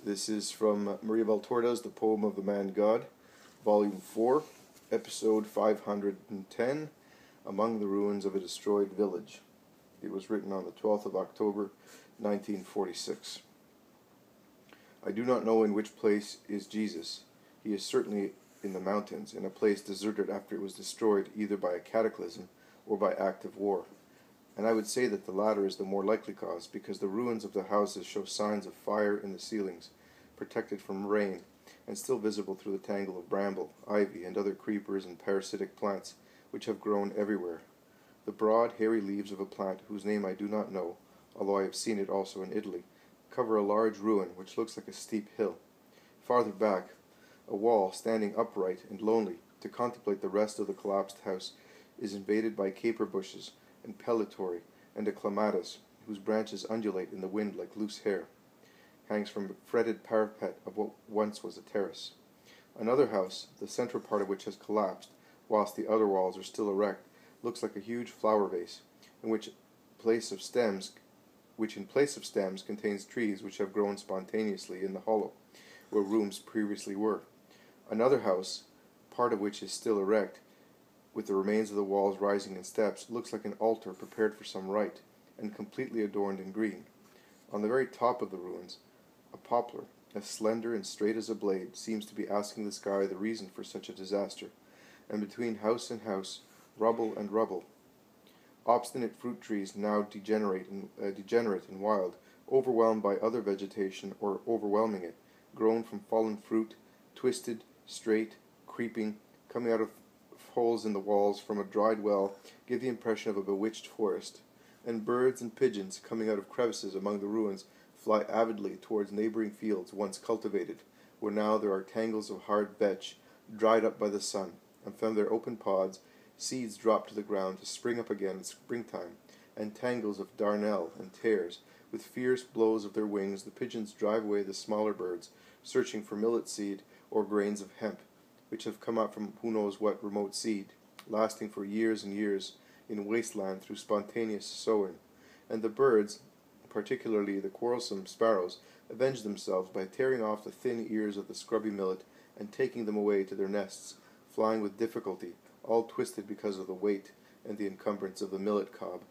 This is from Maria Valtorta's The Poem of the Man God, Volume 4, Episode 510, Among the Ruins of a Destroyed Village. It was written on the 12th of October, 1946. I do not know in which place is Jesus. He is certainly in the mountains, in a place deserted after it was destroyed either by a cataclysm or by active war. And I would say that the latter is the more likely cause, because the ruins of the houses show signs of fire in the ceilings, protected from rain, and still visible through the tangle of bramble, ivy, and other creepers and parasitic plants which have grown everywhere. The broad, hairy leaves of a plant, whose name I do not know, although I have seen it also in Italy, cover a large ruin which looks like a steep hill. Farther back, a wall, standing upright and lonely to contemplate the rest of the collapsed house, is invaded by caper bushes, and pellitory, and a clematis, whose branches undulate in the wind like loose hair, hangs from a fretted parapet of what once was a terrace. Another house, the central part of which has collapsed, whilst the other walls are still erect, looks like a huge flower vase, which in place of stems contains trees which have grown spontaneously in the hollow, where rooms previously were. Another house, part of which is still erect, with the remains of the walls rising in steps, looks like an altar prepared for some rite, and completely adorned in green. On the very top of the ruins, a poplar, as slender and straight as a blade, seems to be asking the sky the reason for such a disaster, and between house and house, rubble and rubble. Obstinate fruit trees, now degenerate and wild, overwhelmed by other vegetation or overwhelming it, grown from fallen fruit, twisted, straight, creeping, coming out of holes in the walls from a dried well, give the impression of a bewitched forest, and birds and pigeons coming out of crevices among the ruins fly avidly towards neighboring fields once cultivated, where now there are tangles of hard vetch dried up by the sun, and from their open pods seeds drop to the ground to spring up again in springtime, and tangles of darnel and tares. With fierce blows of their wings the pigeons drive away the smaller birds, searching for millet seed or grains of hemp, which have come up from who knows what remote seed, lasting for years and years in wasteland through spontaneous sowing. And the birds, particularly the quarrelsome sparrows, avenge themselves by tearing off the thin ears of the scrubby millet and taking them away to their nests, flying with difficulty, all twisted because of the weight and the encumbrance of the millet cob.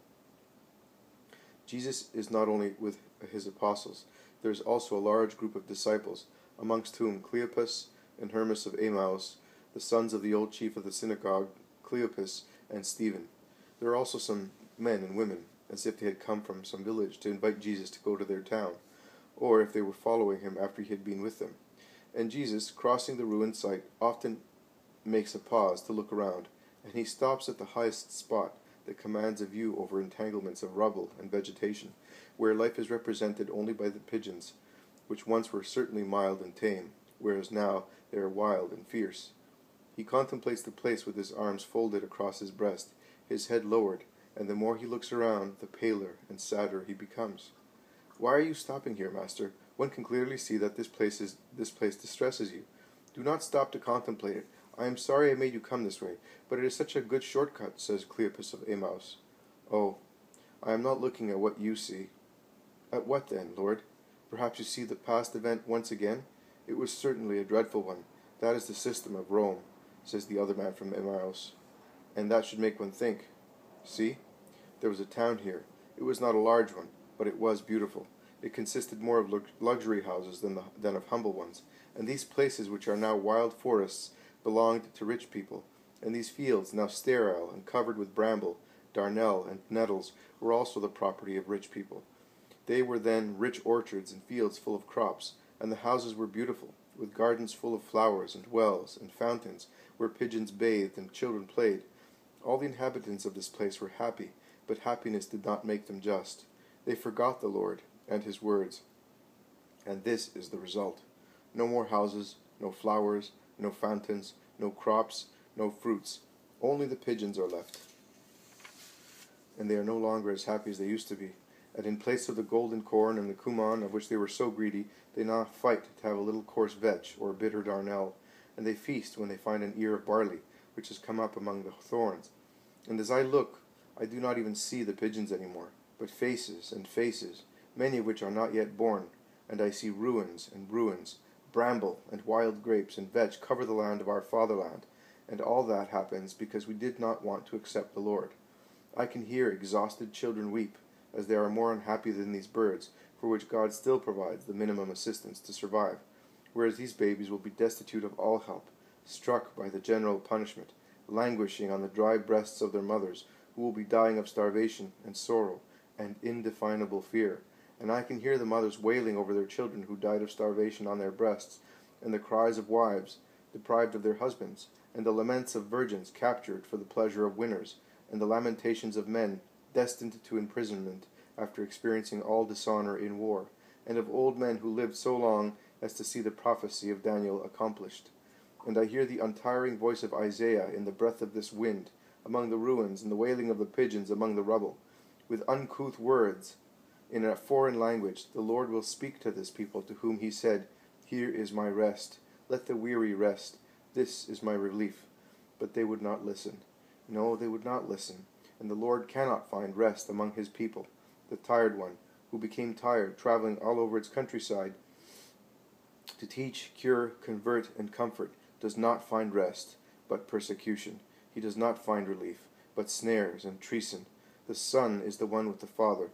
Jesus is not only with his apostles. There is also a large group of disciples, amongst whom Cleopas and Hermas of Emmaus, the sons of the old chief of the synagogue, Cleopas, and Stephen. There are also some men and women, as if they had come from some village to invite Jesus to go to their town, or if they were following him after he had been with them. And Jesus, crossing the ruined site, often makes a pause to look around, and he stops at the highest spot that commands a view over entanglements of rubble and vegetation, where life is represented only by the pigeons, which once were certainly mild and tame, whereas now they are wild and fierce. He contemplates the place with his arms folded across his breast, his head lowered, and the more he looks around, the paler and sadder he becomes. "Why are you stopping here, master? One can clearly see that this place distresses you. Do not stop to contemplate it. I am sorry I made you come this way, but it is such a good shortcut," says Cleopas of Emmaus. "Oh, I am not looking at what you see." "At what then, Lord? Perhaps you see the past event once again? It was certainly a dreadful one. That is the system of Rome," says the other man from Emmaus. "And that should make one think. See, there was a town here. It was not a large one, but it was beautiful. It consisted more of luxury houses than of humble ones. And these places, which are now wild forests, belonged to rich people. And these fields, now sterile and covered with bramble, darnel, and nettles, were also the property of rich people. They were then rich orchards and fields full of crops, and the houses were beautiful, with gardens full of flowers and wells and fountains, where pigeons bathed and children played. All the inhabitants of this place were happy, but happiness did not make them just. They forgot the Lord and his words. And this is the result. No more houses, no flowers, no fountains, no crops, no fruits. Only the pigeons are left. And they are no longer as happy as they used to be. And in place of the golden corn and the cumin of which they were so greedy, they now fight to have a little coarse vetch or bitter darnel, and they feast when they find an ear of barley, which has come up among the thorns. And as I look, I do not even see the pigeons any more, but faces and faces, many of which are not yet born, and I see ruins and ruins. Bramble and wild grapes and vetch cover the land of our fatherland, and all that happens because we did not want to accept the Lord. I can hear exhausted children weep, as they are more unhappy than these birds, for which God still provides the minimum assistance to survive, whereas these babies will be destitute of all help, struck by the general punishment, languishing on the dry breasts of their mothers, who will be dying of starvation and sorrow and indefinable fear. And I can hear the mothers wailing over their children who died of starvation on their breasts, and the cries of wives deprived of their husbands, and the laments of virgins captured for the pleasure of winners, and the lamentations of men destined to imprisonment after experiencing all dishonor in war, and of old men who lived so long as to see the prophecy of Daniel accomplished. And I hear the untiring voice of Isaiah in the breath of this wind, among the ruins, and the wailing of the pigeons among the rubble. With uncouth words, in a foreign language, the Lord will speak to this people to whom he said, Here is my rest. Let the weary rest. This is my relief. But they would not listen. No, they would not listen. And the Lord cannot find rest among his people. The tired one, who became tired, traveling all over its countryside to teach, cure, convert, and comfort, does not find rest, but persecution. He does not find relief, but snares and treason. The Son is the one with the Father.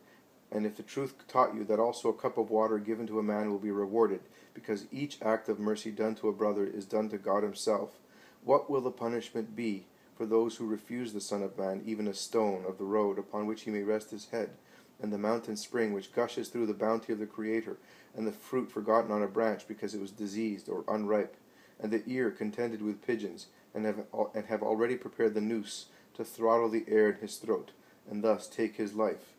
And if the truth taught you that also a cup of water given to a man will be rewarded, because each act of mercy done to a brother is done to God himself, what will the punishment be for those who refuse the Son of Man, even a stone of the road upon which he may rest his head, and the mountain spring which gushes through the bounty of the Creator, and the fruit forgotten on a branch because it was diseased or unripe, and the ear contended with pigeons, and have already prepared the noose to throttle the air in his throat, and thus take his life.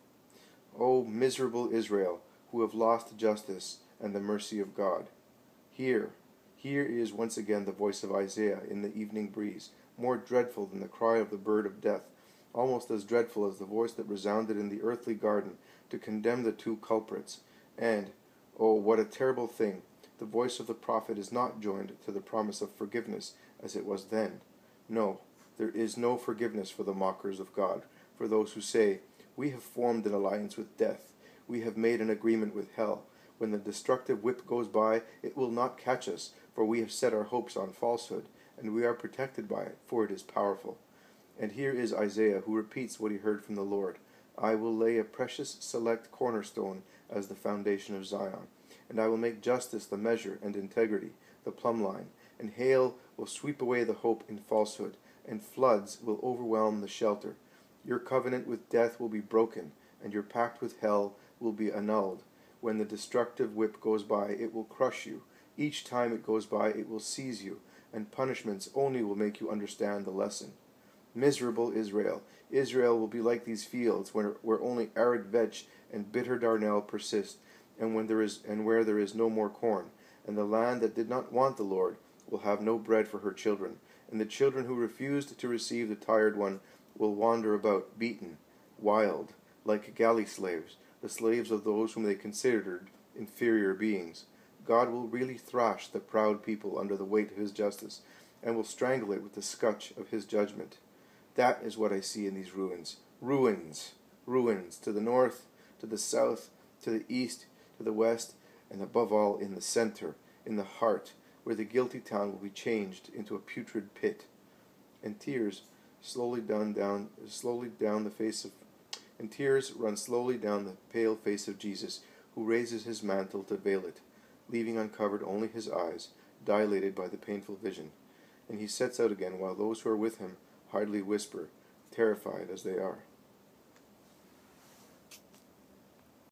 O miserable Israel, who have lost justice and the mercy of God. Here is once again the voice of Isaiah in the evening breeze, more dreadful than the cry of the bird of death, almost as dreadful as the voice that resounded in the earthly garden to condemn the two culprits. And, oh, what a terrible thing, the voice of the prophet is not joined to the promise of forgiveness as it was then. No, there is no forgiveness for the mockers of God, for those who say, We have formed an alliance with death, we have made an agreement with hell. When the destructive whip goes by, it will not catch us, for we have set our hopes on falsehood, and we are protected by it, for it is powerful. And here is Isaiah, who repeats what he heard from the Lord. I will lay a precious select cornerstone as the foundation of Zion, and I will make justice the measure, and integrity the plumb line, and hail will sweep away the hope in falsehood, and floods will overwhelm the shelter. Your covenant with death will be broken, and your pact with hell will be annulled. When the destructive whip goes by, it will crush you. Each time it goes by, it will seize you, and punishments only will make you understand the lesson. Miserable Israel! Israel will be like these fields where only arid vetch and bitter darnel persist, and where there is no more corn. And the land that did not want the Lord will have no bread for her children, and the children who refused to receive the tired one will wander about, beaten, wild, like galley slaves, the slaves of those whom they considered inferior beings. God will really thrash the proud people under the weight of his justice, and will strangle it with the scutch of his judgment. That is what I see in these ruins. Ruins. Ruins. To the north, to the south, to the east, to the west, and above all in the center, in the heart, where the guilty town will be changed into a putrid pit. And tears run slowly down the pale face of Jesus, who raises his mantle to veil it, leaving uncovered only his eyes, dilated by the painful vision. And he sets out again, while those who are with him hardly whisper, terrified as they are.